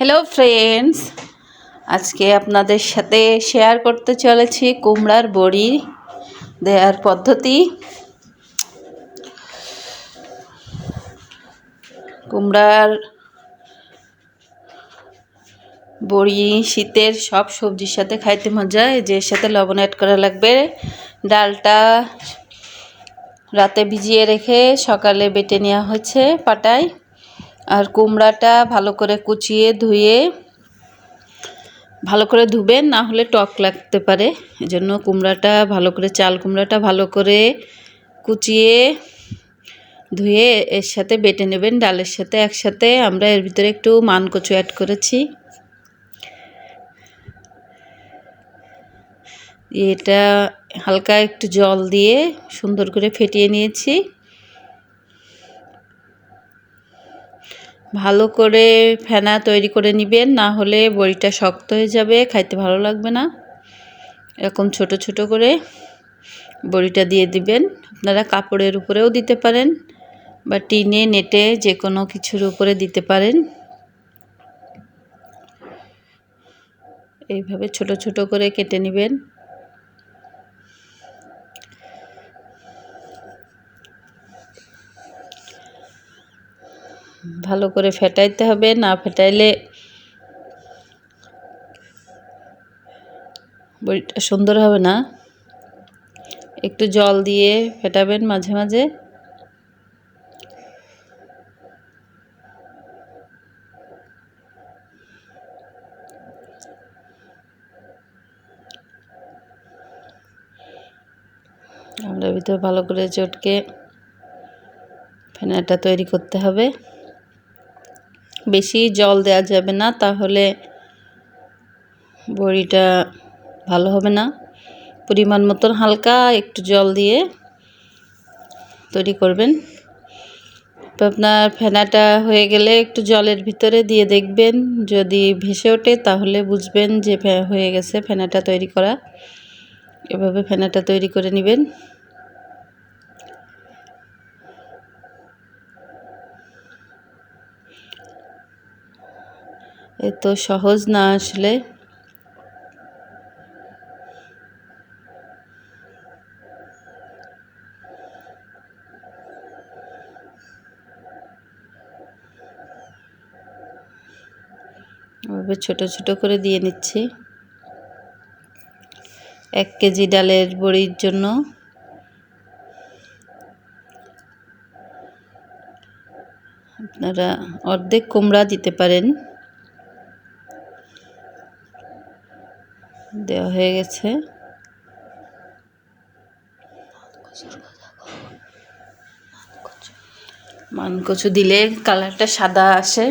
Hello friends, আজকে আপনাদের সাথে শেয়ার করতে চলেছি কুমড়ার বড়ি দেওয়ার পদ্ধতি। কুমড়ার বড়ি শীতের সব সবজির সাথে খাইতে মজা। যে সাথে লবণ অ্যাড করা লাগবে। ডালটা রাতে ভিজিয়ে রেখে সকালে বেটে নেওয়া হয়েছে পাটায়। আর কুমড়াটা ভালো করে কুচিয়ে ধুয়ে ভালো করে ধুবেন, না হলে টক লাগতে পারে। এজন্য কুমড়াটা ভালো করে, চাল কুমড়াটা ভালো করে কুচিয়ে ধুয়ে এর সাথে বেটে নেবেন ডালের সাথে একসাথে। আমরা এর ভিতরে একটু মানকচু অ্যাড করেছি। এটা হালকা একটু জল দিয়ে সুন্দর করে ফেটিয়ে নিয়েছি। ভালো করে ফেনা তৈরি করে নেবেন, না হলে বড়িটা শক্ত হয়ে যাবে, খাইতে ভালো লাগবে না। এরকম ছোট ছোট করে বড়িটা দিয়ে দিবেন। আপনারা কাপড়ের উপরেও দিতে পারেন বা টিনে, নেটে, যে কোনো কিছুর উপরে দিতে পারেন। এইভাবে ছোট ছোট করে কেটে নেবেন। ভালো করে ফেটাইতে হবে, না ফেটাইলে বড়িটা সুন্দর হবে না। একটু জল দিয়ে ফেটাবেন মাঝে মাঝে। আমরা ভিতরে ভালো করে চটকে ফেনাটা তৈরি করতে হবে। বেশি জল দেওয়া যাবে না, তাহলে বড়িটা ভালো হবে না। পরিমাণ মতন হালকা একটু জল দিয়ে তৈরি করবেন। তো আপনার ফেনাটা হয়ে গেলে একটু জলের ভিতরে দিয়ে দেখবেন, যদি ভেসে ওঠে তাহলে বুঝবেন যে হয়ে গেছে ফেনাটা তৈরি করা। এভাবে ফেনাটা তৈরি করে নেবেন। এত সহজ না আসলে। এভাবে ছোট ছোট করে দিয়ে নিচ্ছি। 1 কেজি ডালের বড়ির জন্য আপনারা অর্ধেক কুমড়া দিতে পারেন। দেওয়া হয়ে গেছে। মানকচু দিলে কালারটা সাদা আসে।